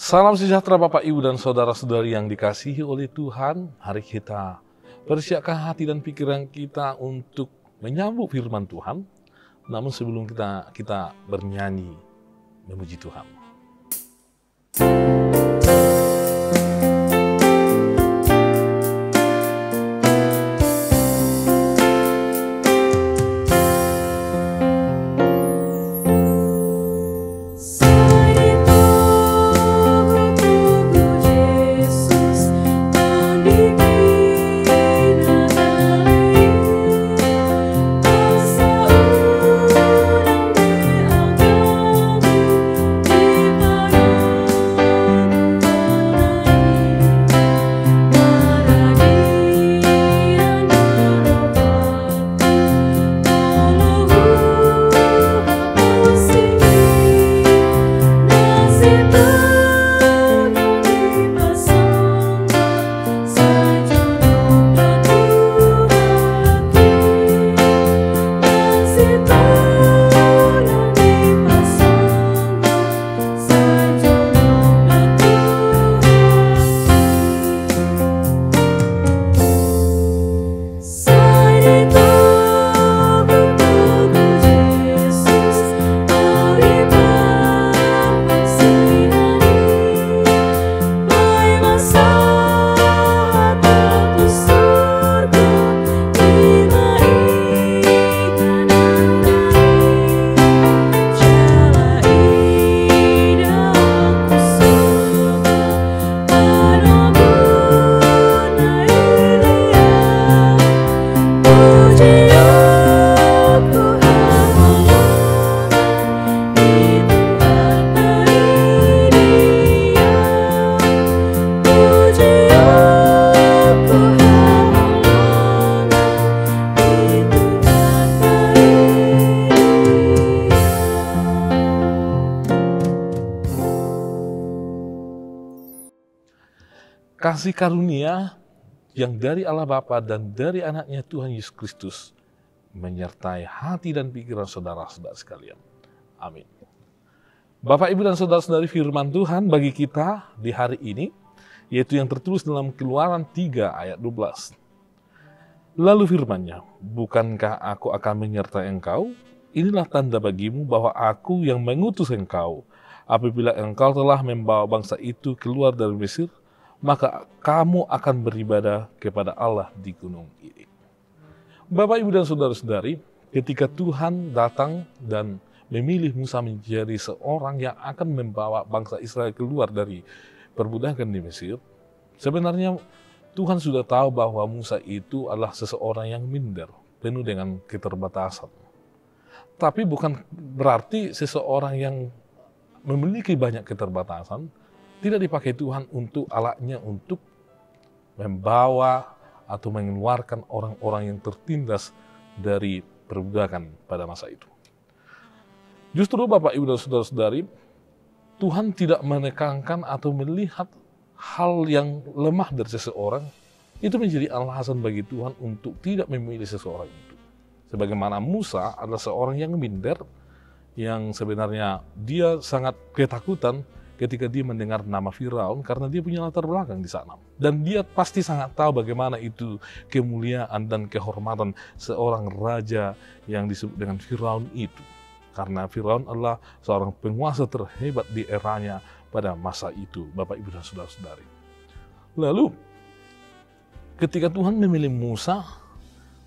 Salam sejahtera Bapak Ibu dan Saudara-saudari yang dikasihi oleh Tuhan. Hari kita persiapkan hati dan pikiran kita untuk menyambut firman Tuhan. Namun sebelum kita bernyanyi memuji Tuhan. Kasih karunia yang dari Allah Bapa dan dari anaknya Tuhan Yesus Kristus menyertai hati dan pikiran saudara-saudara sekalian. Amin. Bapak, Ibu, dan saudara-saudari, firman Tuhan bagi kita di hari ini, yaitu yang tertulis dalam Keluaran 3 ayat 12. Lalu firman-Nya, bukankah aku akan menyertai engkau? Inilah tanda bagimu bahwa aku yang mengutus engkau. Apabila engkau telah membawa bangsa itu keluar dari Mesir, maka kamu akan beribadah kepada Allah di gunung ini. Bapak, Ibu, dan saudara-saudari, ketika Tuhan datang dan memilih Musa menjadi seorang yang akan membawa bangsa Israel keluar dari perbudakan di Mesir, sebenarnya Tuhan sudah tahu bahwa Musa itu adalah seseorang yang minder, penuh dengan keterbatasan. Tapi bukan berarti seseorang yang memiliki banyak keterbatasan tidak dipakai Tuhan untuk alatnya untuk membawa atau mengeluarkan orang-orang yang tertindas dari perbudakan pada masa itu. Justru Bapak, Ibu, dan saudara-saudari, Tuhan tidak menekankan atau melihat hal yang lemah dari seseorang itu menjadi alasan bagi Tuhan untuk tidak memilih seseorang itu. Sebagaimana Musa adalah seorang yang minder, yang sebenarnya dia sangat ketakutan ketika dia mendengar nama Firaun karena dia punya latar belakang di sana. Dan dia pasti sangat tahu bagaimana itu kemuliaan dan kehormatan seorang raja yang disebut dengan Firaun itu. Karena Firaun adalah seorang penguasa terhebat di eranya pada masa itu, Bapak, Ibu, dan saudara-saudari. Lalu, ketika Tuhan memilih Musa,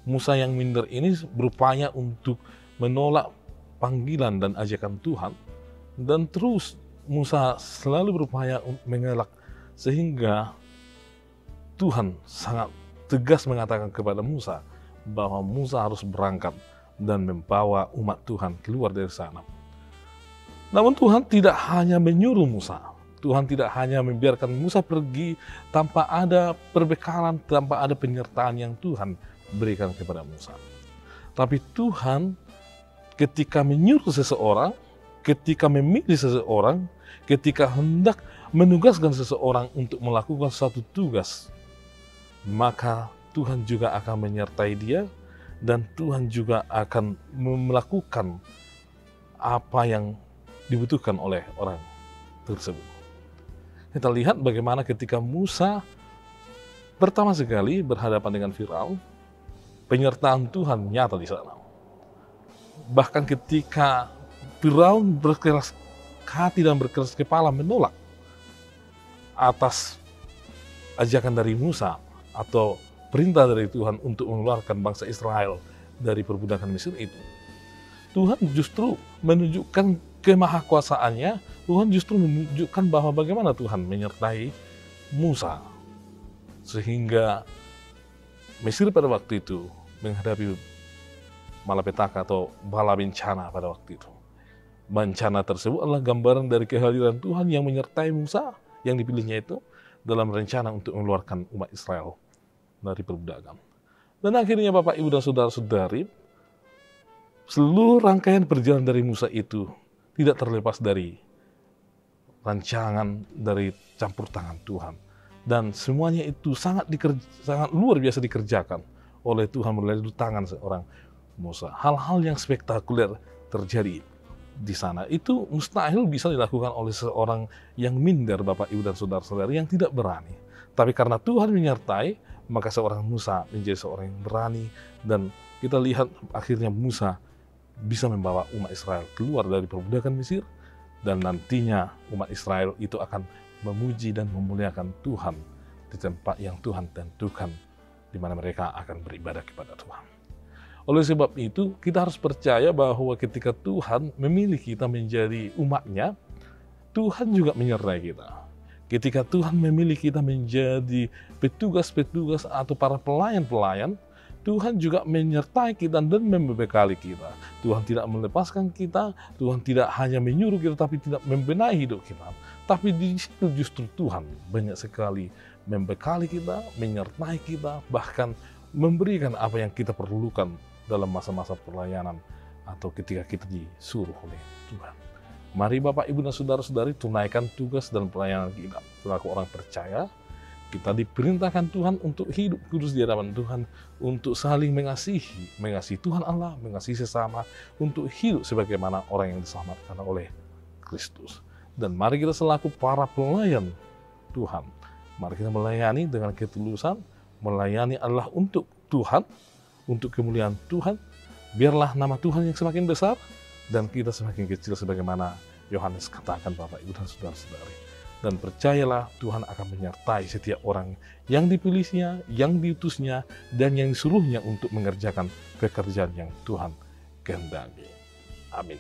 Musa yang minder ini berupaya untuk menolak panggilan dan ajakan Tuhan, dan terus Musa selalu berupaya mengelak, sehingga Tuhan sangat tegas mengatakan kepada Musa bahwa Musa harus berangkat dan membawa umat Tuhan keluar dari sana. Namun Tuhan tidak hanya menyuruh Musa, Tuhan tidak hanya membiarkan Musa pergi tanpa ada perbekalan, tanpa ada penyertaan yang Tuhan berikan kepada Musa. Tapi Tuhan ketika menyuruh seseorang, ketika memilih seseorang, ketika hendak menugaskan seseorang untuk melakukan suatu tugas, maka Tuhan juga akan menyertai dia dan Tuhan juga akan melakukan apa yang dibutuhkan oleh orang tersebut. Kita lihat bagaimana ketika Musa pertama sekali berhadapan dengan Firaun, penyertaan Tuhan nyata di sana. Bahkan ketika Firaun berkeras hati dan berkeras kepala menolak atas ajakan dari Musa atau perintah dari Tuhan untuk mengeluarkan bangsa Israel dari perbudakan Mesir itu, Tuhan justru menunjukkan kemahakuasaannya. Tuhan justru menunjukkan bahwa bagaimana Tuhan menyertai Musa, sehingga Mesir pada waktu itu menghadapi malapetaka atau bala bencana pada waktu itu. Bencana tersebut adalah gambaran dari kehadiran Tuhan yang menyertai Musa yang dipilihnya itu dalam rencana untuk mengeluarkan umat Israel dari perbudakan. Dan akhirnya Bapak, Ibu, dan Saudara-saudari, seluruh rangkaian perjalanan dari Musa itu tidak terlepas dari rancangan dari campur tangan Tuhan. Dan semuanya itu sangat luar biasa dikerjakan oleh Tuhan melalui tangan seorang Musa. Hal-hal yang spektakuler terjadi di sana. Itu mustahil bisa dilakukan oleh seorang yang minder, Bapak, Ibu, dan Saudara-saudari, yang tidak berani. Tapi karena Tuhan menyertai, maka seorang Musa menjadi seorang yang berani. Dan kita lihat akhirnya Musa bisa membawa umat Israel keluar dari perbudakan Mesir. Dan nantinya umat Israel itu akan memuji dan memuliakan Tuhan di tempat yang Tuhan tentukan, di mana mereka akan beribadah kepada Tuhan. Oleh sebab itu, kita harus percaya bahwa ketika Tuhan memilih kita menjadi umat-Nya, Tuhan juga menyertai kita. Ketika Tuhan memilih kita menjadi petugas-petugas atau para pelayan-pelayan, Tuhan juga menyertai kita dan membekali kita. Tuhan tidak melepaskan kita, Tuhan tidak hanya menyuruh kita, tapi tidak membenahi hidup kita. Tapi di situ justru Tuhan banyak sekali membekali kita, menyertai kita, bahkan memberikan apa yang kita perlukan dalam masa-masa pelayanan atau ketika kita disuruh oleh Tuhan. Mari Bapak, Ibu, dan Saudara-saudari tunaikan tugas dan pelayanan kita selaku orang percaya. Kita diperintahkan Tuhan untuk hidup kudus di hadapan Tuhan, untuk saling mengasihi Tuhan Allah, mengasihi sesama, untuk hidup sebagaimana orang yang diselamatkan oleh Kristus. Dan mari kita selaku para pelayan Tuhan, mari kita melayani dengan ketulusan. Melayani adalah untuk Tuhan, untuk kemuliaan Tuhan. Biarlah nama Tuhan yang semakin besar dan kita semakin kecil sebagaimana Yohanes katakan, Bapak, Ibu, dan Saudara-saudari. Dan percayalah Tuhan akan menyertai setiap orang yang dipilihnya, yang diutusnya, dan yang disuruhnya untuk mengerjakan pekerjaan yang Tuhan kehendaki. Amin.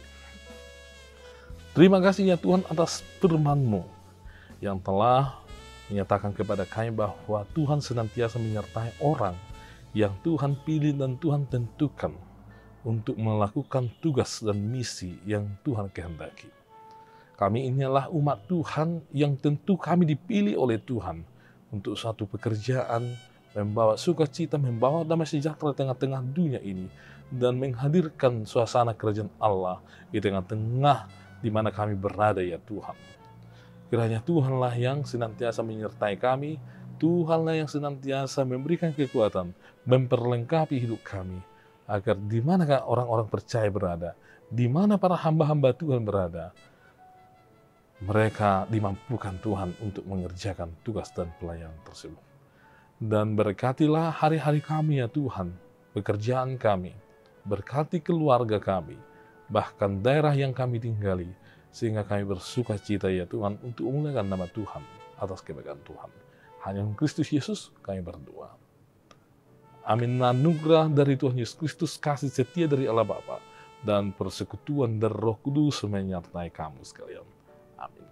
Terima kasih ya Tuhan atas firman-Mu yang telah menyatakan kepada kami bahwa Tuhan senantiasa menyertai orang yang Tuhan pilih dan Tuhan tentukan untuk melakukan tugas dan misi yang Tuhan kehendaki. Kami inilah umat Tuhan yang tentu kami dipilih oleh Tuhan untuk suatu pekerjaan, membawa sukacita, membawa damai sejahtera di tengah-tengah dunia ini, dan menghadirkan suasana kerajaan Allah di tengah-tengah di mana kami berada ya Tuhan. Kiranya Tuhanlah yang senantiasa menyertai kami, Tuhanlah yang senantiasa memberikan kekuatan, memperlengkapi hidup kami, agar di manakah orang-orang percaya berada, di mana para hamba-hamba Tuhan berada, mereka dimampukan Tuhan untuk mengerjakan tugas dan pelayanan tersebut. Dan berkatilah hari-hari kami ya Tuhan, pekerjaan kami, berkati keluarga kami, bahkan daerah yang kami tinggali, sehingga kami bersuka cita ya Tuhan untuk memuliakan nama Tuhan atas kebaikan Tuhan. Hanya dalam Kristus Yesus kami berdoa. Amin. Anugerah dari Tuhan Yesus Kristus, kasih setia dari Allah Bapa, dan persekutuan dari Roh Kudus menyertai kamu sekalian. Amin.